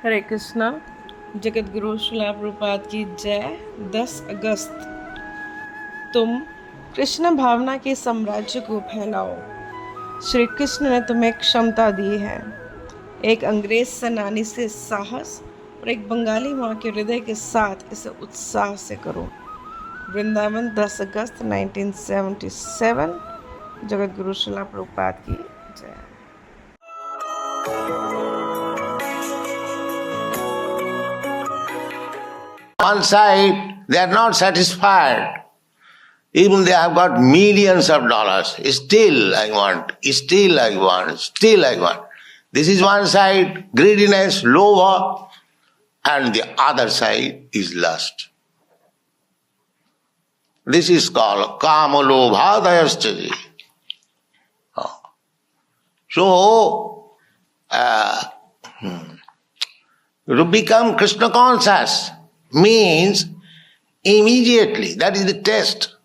हरे कृष्णा। जगत गुरु श्रील प्रभुपाद की जय। 10 अगस्त। तुम कृष्ण भावना के साम्राज्य को फैलाओ। श्री कृष्ण ने तुम्हें क्षमता दी है। एक अंग्रेज सेनानी से साहस और एक बंगाली माँ के हृदय के साथ इसे उत्साह से करो। वृंदावन 10 अगस्त 1977। जगत गुरु श्रील प्रभुपाद की जय। One side, they are not satisfied. Even they have got millions of dollars. Still I want, still I want, still I want. This is one side, greediness, lova, and the other side is lust. This is called kamalobhadayaschaji. So, to become Krishna conscious means immediately, that is the test,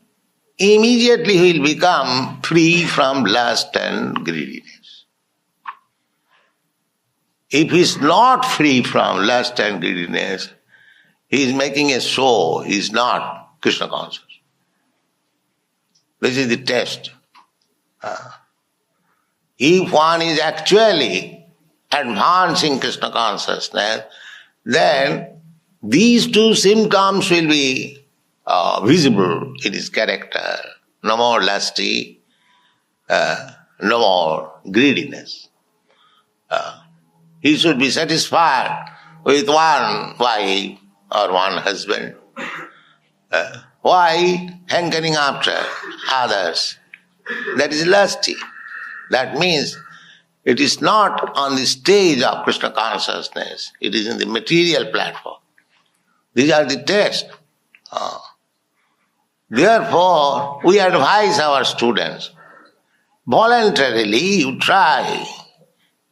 immediately he will become free from lust and greediness. If he is not free from lust and greediness, he is making a show, he is not Krishna conscious. This is the test. If one is actually advancing Krishna consciousness, then these two symptoms will be visible in his character. No more lusty, no more greediness. He should be satisfied with one wife or one husband. Why hankering after others? That is lusty. That means it is not on the stage of Krishna consciousness, it is in the material platform. These are the tests. Therefore, we advise our students, voluntarily you try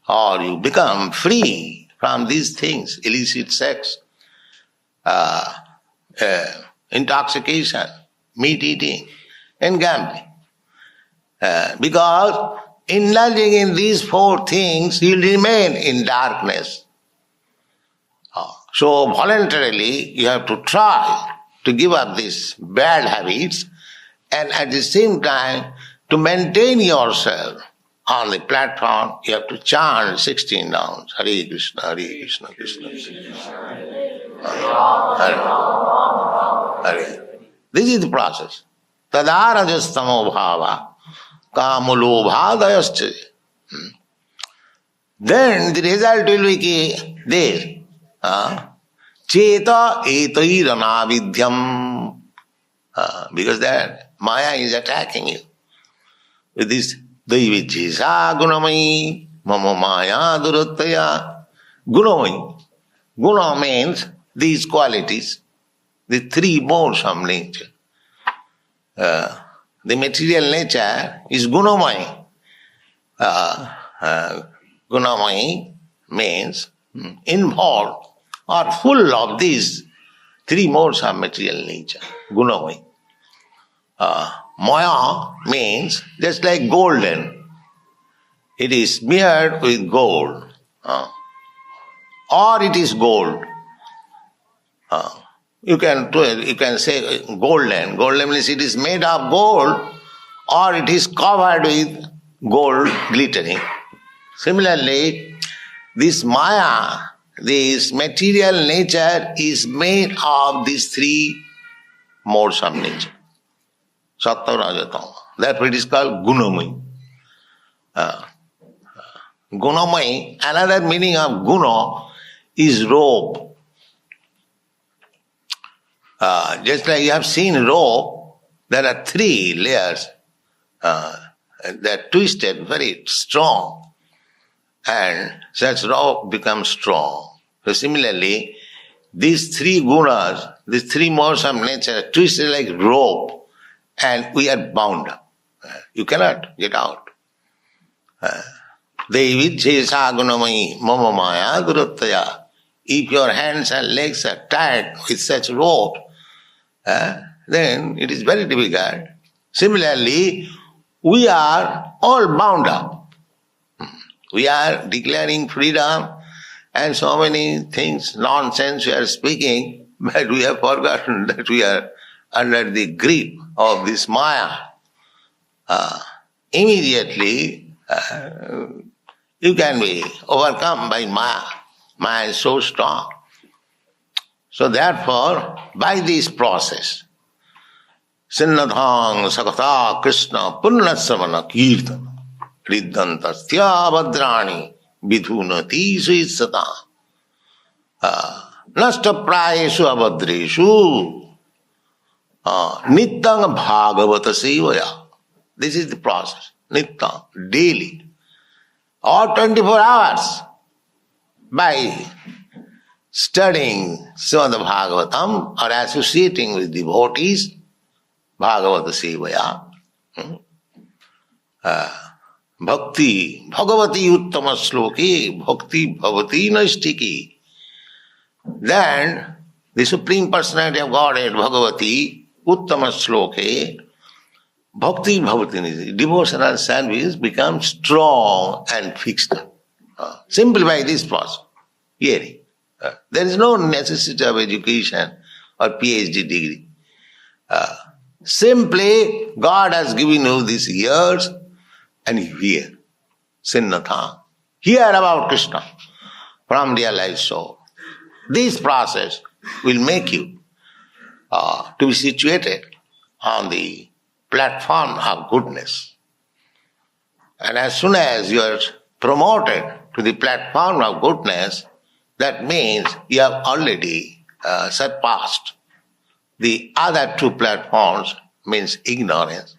or you become free from these things, illicit sex, intoxication, meat eating, and gambling. Because indulging in these four things, you will remain in darkness. So voluntarily you have to try to give up these bad habits and at the same time to maintain yourself on the platform you have to chant 16 rounds. Hare Krishna, Hare Krishna, Krishna Krishna. Hare. Hare. This is the process. Tadarajastamo bhava kamulobhadayascha. Then the result will be this. Cheta etairanavidyam. Because that Maya is attacking you with this daivijisa gunamai mama maya durattaya. Gunamai. Guna means these qualities, the three modes of nature. The material nature is gunamai. Gunamai means involved or full of these three modes of material nature. Gunamai. Maya means just like golden. It is smeared with gold. Or it is gold. You can say golden. Golden means it is made of gold or it is covered with gold glittering. Similarly, this Maya, this material nature is made of these three modes of nature. Sattva, Raja, Tama. Therefore it is called Gunamai. Gunamai, another meaning of Guna is rope. Just like you have seen rope, there are three layers. They are twisted, very strong. And such rope becomes strong. So similarly, these three gunas, these three modes of nature are twisted like rope and we are bound up. You cannot get out. Devidjesa gunamai mama maya durattaya. If your hands and legs are tied with such rope, then it is very difficult. Similarly, we are all bound up. We are declaring freedom and so many things, nonsense we are speaking, but we have forgotten that we are under the grip of this Maya. Immediately you can be overcome by Maya. Maya is so strong. So therefore, by this process, Sinnadhang Sakata Krishna Punnasavana Kirtana Riddhantasthya Bhadrani Vidhunati Suitsata Nasta Prayesu Abhadreshu Nittang Bhagavata Sevaya. This is the process. Nittang, daily, or 24 hours, by studying Srimad Bhagavatam or associating with devotees, Bhagavata Sevaya, Bhakti, Bhagavati Uttama Sloki, Bhakti Bhavati Naistiki. Then the Supreme Personality of Godhead, Bhagavati Uttama Sloke, Bhakti Bhavati, devotional service becomes strong and fixed. Simply by this process, hearing. There is no necessity of education or PhD degree. Simply, God has given you these ears and you hear. Sinnatha. Hear about Krishna from realized soul. This process will make you to be situated on the platform of goodness. And as soon as you are promoted to the platform of goodness, that means you have already surpassed the other two platforms, means ignorance.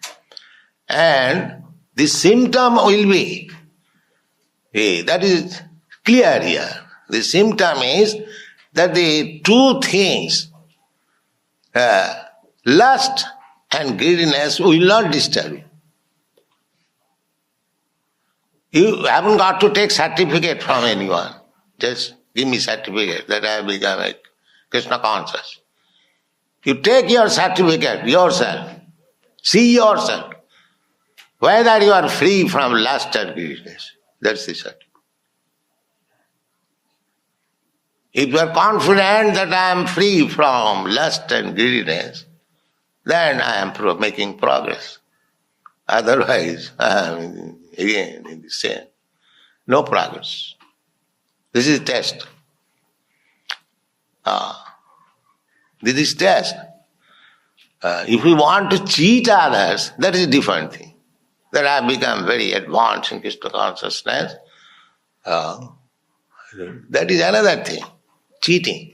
And the symptom will be, that is clear here. The symptom is that the two things, lust and greediness, will not disturb you. You haven't got to take certificate from anyone. Just give me certificate that I have become a Krishna conscious. You take your certificate yourself. See yourself. Whether you are free from lust and greediness. That's the certificate. If you are confident that I am free from lust and greediness, then I am making progress. Otherwise, I am again in the same. No progress. This is test. This is test. If we want to cheat others, that is a different thing. That I have become very advanced in Krishna consciousness. That is another thing. Cheating.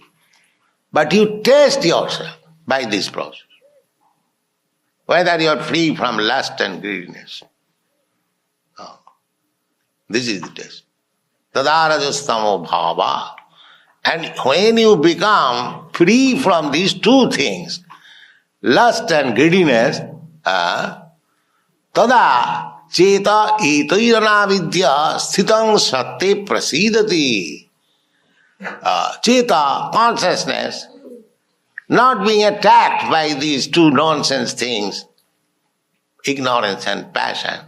But you test yourself by this process. Whether you are free from lust and greediness. This is the test. Tadarajastamo bhava. And when you become free from these two things, lust and greediness, tada cheta etairana vidya sthitang satte prasidati. Cheta, consciousness, not being attacked by these two nonsense things, ignorance and passion.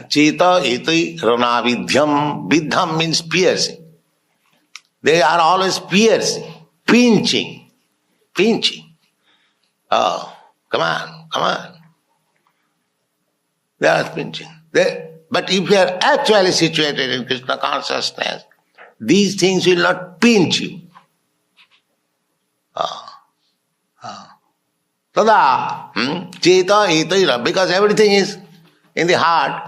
Cheta eti rana vidyam. Vidham means piercing. They are always piercing, pinching. Oh, come on. They are pinching. But if you are actually situated in Krishna consciousness, these things will not pinch you. Tada, cheta etaira, because everything is in the heart.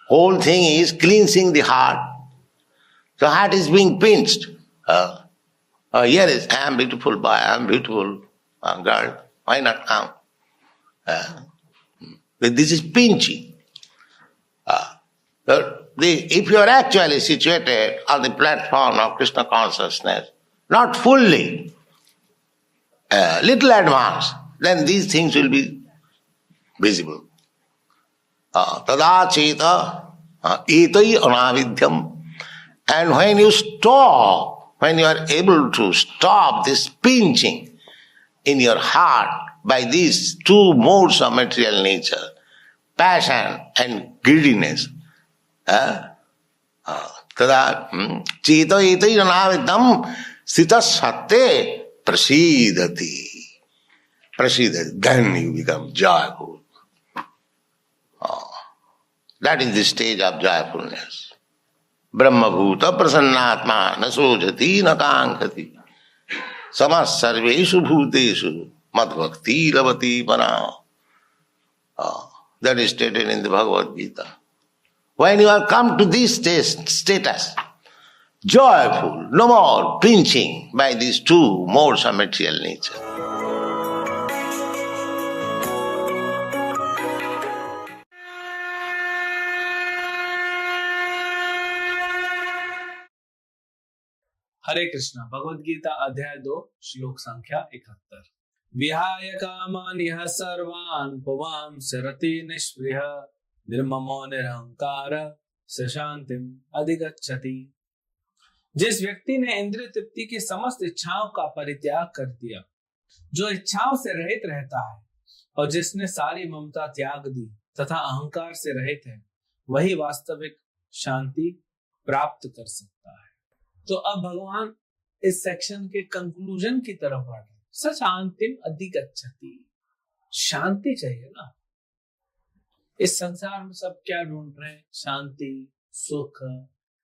Whole thing is cleansing the heart. The heart is being pinched. Here is, I am beautiful boy, I am beautiful girl. Why not come? This is pinching. If you are actually situated on the platform of Krishna consciousness, not fully, little advanced, then these things will be visible. Tada cheta etai anavidyam. And when you stop, when you are able to stop this pinching in your heart by these two modes of material nature, passion and greediness, tada कदा चेतयितैरनावृतं स्थितः सत्ये प्रसीदति, प्रसीदति, then you become joyful. That is the stage of joyfulness. ब्रह्मभूत प्रसन्नात्मा न शोचति न कांक्षति समः सर्वेषु भूतेषु मद्भक्ति लभते पराम्. That is stated in the Bhagavad Gita. When you have come to this status, joyful, no more pinching by these two modes of material nature. हरे कृष्णा। भगवद गीता अध्याय 2 श्लोक संख्या 71। विहाय कामान यह सर्वान पुमां सरति निष्पृह निर्ममो निरहंकार स शांतिम अधिगच्छति। जिस व्यक्ति ने इंद्रिय तृप्ति की समस्त इच्छाओं का परित्याग कर दिया, जो इच्छाओं से रहित रहता है और जिसने सारी ममता त्याग दी तथा अहंकार से रहित है, वही वास्तविक शांति प्राप्त कर सकता है। तो अब भगवान इस सेक्शन के कंक्लूजन की तरफ बढ़ रहे हैं। स शांतिम अधिगच्छति, शांति चाहिए ना। इस संसार में सब क्या ढूंढ रहे हैं? शांति, सुख,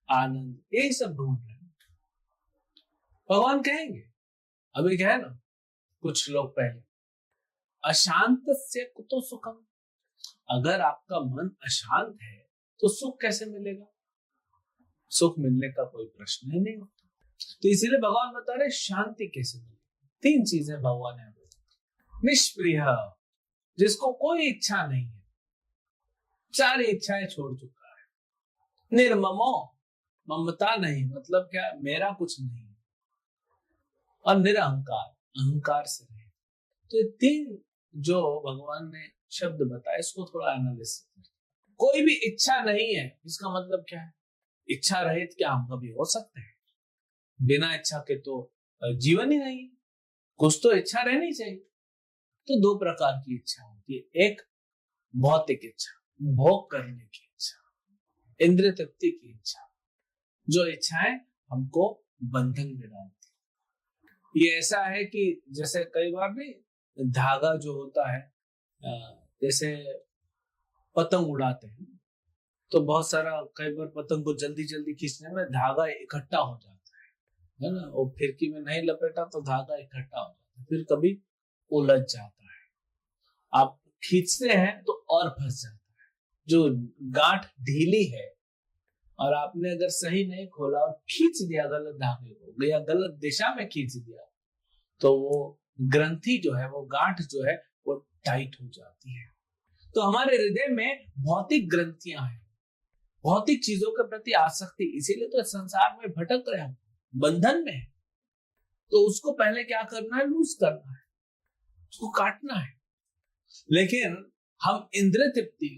आनंद, यही सब ढूंढ रहे हैं। भगवान कहेंगे, अभी कहे ना कुछ लोग पहले, अशांत से कुतो सुखम। अगर आपका मन अशांत है तो सुख कैसे मिलेगा? सुख मिलने का कोई प्रश्न ही नहीं होता। तो इसीलिए भगवान बता रहे शांति कैसे मिलेगी। 3 चीजें भगवान ने बताई। निष्प्रिय, जिसको कोई इच्छा नहीं है, सारी इच्छाएं छोड़ चुका है। निर्ममो, ममता नहीं, मतलब क्या, मेरा कुछ नहीं है। और निरहंकार, अहंकार से रहे। तो ये 3 जो भगवान ने शब्द बताए, इसको थोड़ा एनालिसिस करें। कोई भी इच्छा नहीं है, इसका मतलब क्या है? इच्छा रहित क्या हम कभी हो सकते हैं? बिना इच्छा के तो जीवन ही नहीं। कुछ तो इच्छा रहनी चाहिए। तो 2 प्रकार की इच्छा होती है। एक भौतिक इच्छा, भोग करने की इच्छा, इंद्रिय तृप्ति की इच्छा। जो इच्छाएं हमको बंधन में डालती। ये ऐसा है कि जैसे कई बार नहीं, धागा जो होता है, जैसे पतंग उड़ाते हैं तो बहुत सारा, कई बार पतंग को जल्दी जल्दी खींचने में धागा इकट्ठा हो जाता है ना। और फिरकी में नहीं लपेटा तो धागा इकट्ठा हो जाता है, फिर कभी उलझ जाता है। आप खींचते हैं तो और फंस जाता है। जो गांठ ढीली है और आपने अगर सही नहीं खोला और खींच दिया गलत धागे को, या गलत दिशा में खींच दिया, तो वो ग्रंथि जो है, वो गांठ जो है, वो टाइट हो जाती है। तो हमारे हृदय में भौतिक ग्रंथियां हैं, भौतिक चीजों के प्रति आसक्ति, इसीलिए तो संसार में भटक रहे हैं, बंधन में है। तो उसको पहले क्या करना है? लूज करना है, उसको काटना है। लेकिन हम इंद्रिय तृप्ति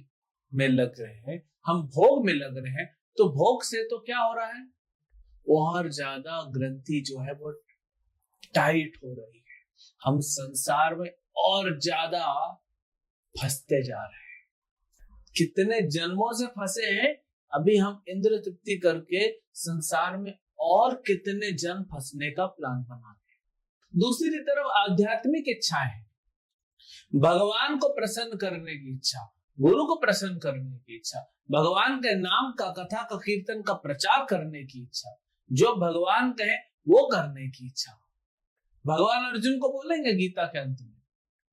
में लग रहे हैं, हम भोग में लग रहे हैं, तो भोग से तो क्या हो रहा है? और ज्यादा ग्रंथि जो है वो टाइट हो रही है। हम संसार में और ज्यादा फंसते जा रहे हैं। कितने जन्मों से फंसे हैं, अभी हम इंद्रिय तृप्ति करके संसार में और कितने जन्म फंसने का प्लान बनाते हैं। दूसरी तरफ आध्यात्मिक इच्छाएं हैं, भगवान को प्रसन्न करने की इच्छा, गुरु को प्रसन्न करने की इच्छा, भगवान के नाम का, कथा का, कीर्तन का प्रचार करने की इच्छा, जो भगवान कहे वो करने की इच्छा। भगवान अर्जुन को बोलेंगे गीता के अंत में,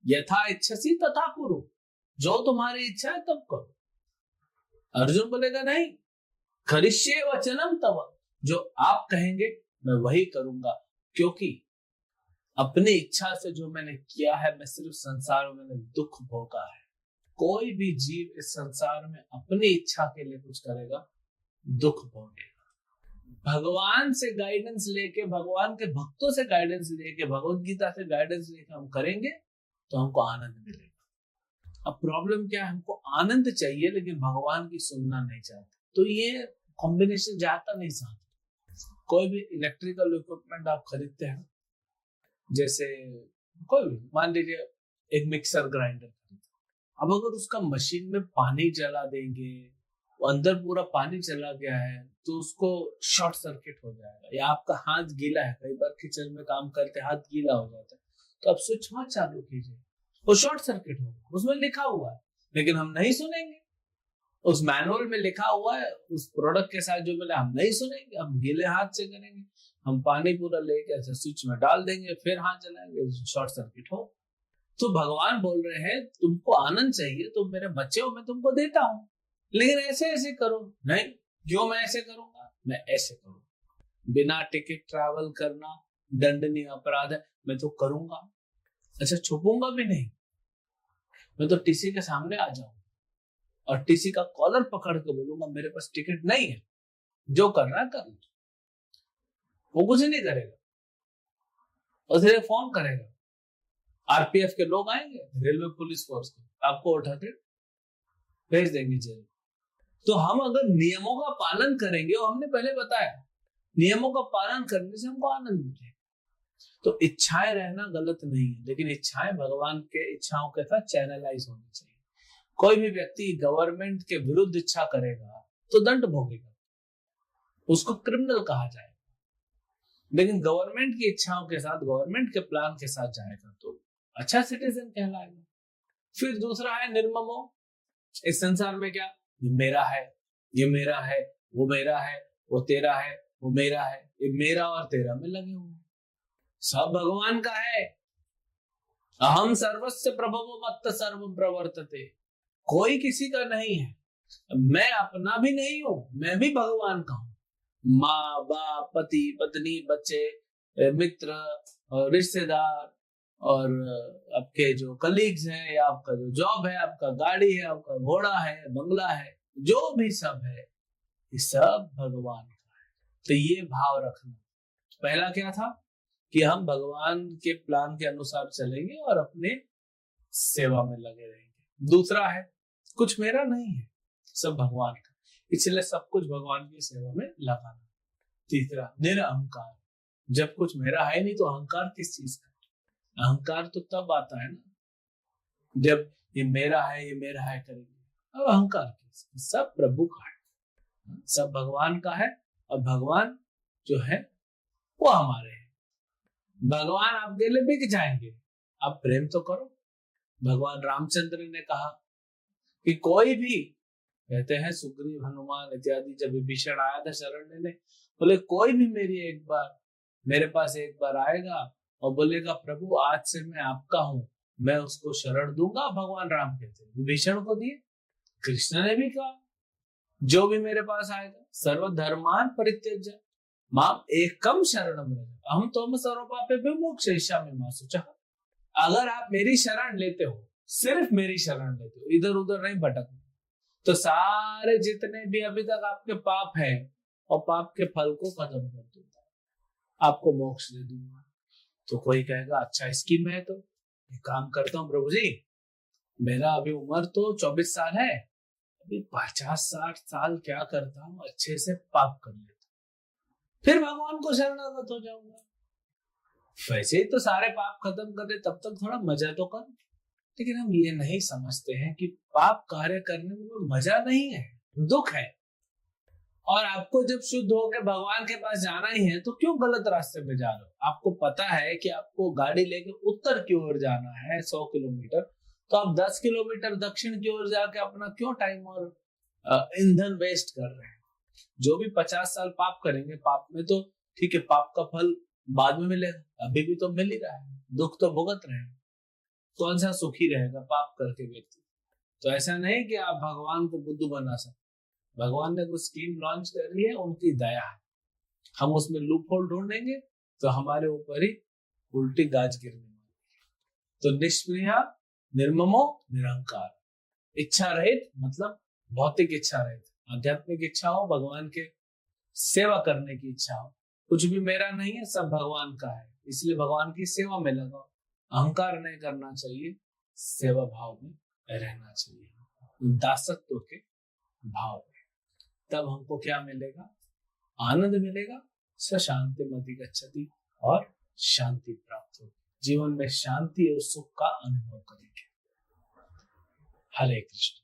यथा इच्छसी तथा कुरु, जो तुम्हारी इच्छा है तब करो। अर्जुन बोलेगा नहीं, करिष्ये वचनम तव, जो आप कहेंगे मैं वही करूंगा, क्योंकि अपनी इच्छा से जो मैंने किया है, मैं सिर्फ संसार में मैंने दुख भोगा है। कोई भी जीव इस संसार में अपनी इच्छा के लिए कुछ करेगा, दुख भोगेगा। भगवान से गाइडेंस लेके, भगवान के भक्तों से गाइडेंस लेके, भगवत गीता से गाइडेंस लेके हम करेंगे तो हमको आनंद मिलेगा। अब प्रॉब्लम क्या है? हमको आनंद चाहिए लेकिन भगवान की सुनना नहीं चाहते, तो ये कॉम्बिनेशन जाता नहीं साथ। कोई भी इलेक्ट्रिकल इक्विपमेंट आप खरीदते हैं, जैसे कोई भी, मान लीजिए एक मिक्सर ग्राइंडर खरीदते, अब अगर उसका मशीन में पानी जला देंगे, वो अंदर पूरा पानी चला गया है तो उसको शॉर्ट सर्किट हो जाएगा, या आपका हाथ गीला है, कई बार किचन में काम करते हाथ गीला हो जाता है, तो आप स्विच मत चालू कीजिए, वो शॉर्ट सर्किट होगा। उसमें लिखा हुआ है, लेकिन हम नहीं सुनेंगे। उस मैनुअल में लिखा हुआ है, उस प्रोडक्ट के साथ जो मिला हम नहीं सुनेंगे, हम गीले हाथ से करेंगे, हम पानी पूरा लेके ऐसे स्विच में डाल देंगे, फिर हाथ चलाएंगे, शॉर्ट सर्किट हो। तो भगवान बोल रहे हैं तुमको आनंद चाहिए, तुम मेरे बच्चे हो, मैं तुमको देता हूं, लेकिन ऐसे ऐसे करो। नहीं, जो मैं ऐसे करूंगा, मैं ऐसे करूंगा। बिना टिकट ट्रैवल करना दंडनीय अपराध है, मैं तो करूंगा। अच्छा, छुपूंगा भी नहीं, मैं तो टीसी के सामने आ जाऊंगा और टीसी का कॉलर पकड़ के बोलूंगा मेरे पास टिकट नहीं है, जो कर रहा है कर लो। वो कुछ नहीं करेगा, उसे फोन करेगा, आरपीएफ के लोग आएंगे, रेलवे पुलिस फोर्स के, आपको उठा के भेज देंगे जेल। तो हम अगर नियमों का पालन करेंगे, और हमने पहले बताया नियमों का पालन करने से हमको आनंद मिलेगा। तो इच्छाएं रहना गलत नहीं है, लेकिन इच्छाएं भगवान के इच्छाओं के साथ चैनलाइज होनी चाहिए। कोई भी व्यक्ति गवर्नमेंट के विरुद्ध इच्छा करेगा तो दंड भोगेगा, उसको क्रिमिनल कहा जाएगा। लेकिन गवर्नमेंट की इच्छाओं के साथ, गवर्नमेंट के प्लान के साथ जाएगा तो अच्छा सिटीजन कहलाएगा। फिर दूसरा है निर्ममो। इस संसार में क्या, ये मेरा है, ये मेरा है, वो मेरा है, वो तेरा है, वो मेरा है, ये मेरा और तेरा में लगे हुए, सब भगवान का है। अहम सर्वस्य प्रभवो मत्त सर्वं प्रवर्तते। कोई किसी का नहीं है, मैं अपना भी नहीं हूं, मैं भी भगवान का हूं। माँ बाप, पति पत्नी, बच्चे, मित्र और रिश्तेदार और आपके जो कलीग्स हैं, या आपका जो जॉब है, आपका गाड़ी है, आपका घोड़ा है, बंगला है, जो भी सब है, ये सब भगवान का है। तो ये भाव रखना। पहला क्या था कि हम भगवान के प्लान के अनुसार चलेंगे और अपने सेवा में लगे रहेंगे। दूसरा है कुछ मेरा नहीं है, सब भगवान का, इसलिए सब कुछ भगवान की सेवा में लगाना। तीसरा निरअहंकार। जब कुछ मेरा है नहीं तो अहंकार किस चीज का? अहंकार तो तब आता है ना जब ये मेरा है, ये मेरा है करेंगे। अब अहंकार किस? सब प्रभु का है, सब भगवान का है, और भगवान जो है वो हमारे हैं। भगवान आपके लिए बिक जाएंगे, आप प्रेम तो करो। भगवान रामचंद्र ने कहा कि कोई भी, कहते हैं सुग्रीव, हनुमान इत्यादि, जब विभीषण आया था शरण लेने, बोले कोई भी मेरे पास एक बार आएगा और बोलेगा प्रभु आज से मैं आपका हूं, मैं उसको शरण दूंगा। भगवान राम कहते हैं, विभीषण को दिए। कृष्ण ने भी कहा जो भी मेरे पास आएगा, सर्वधर्मान परित्यज्य माम एकम शरणम व्रज अहम त्वम सर्व पापेभ्यो मोक्षयिष्यामि मा शुचः। अगर आप मेरी शरण लेते हो, सिर्फ मेरी शरण लेते हो, इधर उधर नहीं भटकना, तो सारे जितने भी अभी तक आपके पाप है और पाप के फल को खत्म कर दूंगा, आपको मोक्ष दे दूंगा। तो कोई कहेगा अच्छा स्कीम है, तो एक काम करता हूँ प्रभु जी, मेरा अभी उम्र तो 24 साल है, अभी 50-60 साल क्या करता हूँ, अच्छे से पाप कर लेता, फिर भगवान को शरणागत हो जाऊंगा। वैसे ही तो सारे पाप खत्म कर दे, तब तक थोड़ा मजा तो कर। लेकिन हम ये नहीं समझते हैं कि पाप कार्य करने में कोई मजा नहीं है, दुख है। और आपको जब शुद्ध होकर भगवान के पास जाना ही है, तो क्यों गलत रास्ते पे जा रहे हो? आपको पता है कि आपको गाड़ी लेके उत्तर की ओर जाना है 100 किलोमीटर, तो आप 10 किलोमीटर दक्षिण की ओर जाके अपना क्यों टाइम और ईंधन वेस्ट कर रहे हैं? जो भी 50 साल पाप करेंगे, पाप में तो ठीक है, पाप का फल बाद में मिलेगा, अभी भी तो मिल ही रहा है, दुख तो भुगत रहे हैं। कौन सा सुखी रहेगा पाप करके व्यक्ति? तो ऐसा नहीं कि आप भगवान को बुद्धू बना सकते। भगवान ने कुछ स्कीम लॉन्च कर रही है, उनकी दया है। हम उसमें लूप होल ढूंढेंगे तो हमारे ऊपर ही उल्टी गाज गिरने वाली। तो निष्क्रिय, निर्ममो, निरंकार, इच्छा रहित, मतलब भौतिक इच्छा रहित, आध्यात्मिक इच्छा हो, भगवान के सेवा करने की इच्छा हो। कुछ भी मेरा नहीं है, सब भगवान का है, इसलिए भगवान की सेवा में लगाओ। अहंकार नहीं करना चाहिए, सेवा भाव में रहना चाहिए, दासत्व के भाव में। तब हमको क्या मिलेगा? आनंद मिलेगा, स शांति मति गच्छति, और शांति प्राप्त होगी। जीवन में शांति और सुख का अनुभव करेंगे। हरे कृष्ण।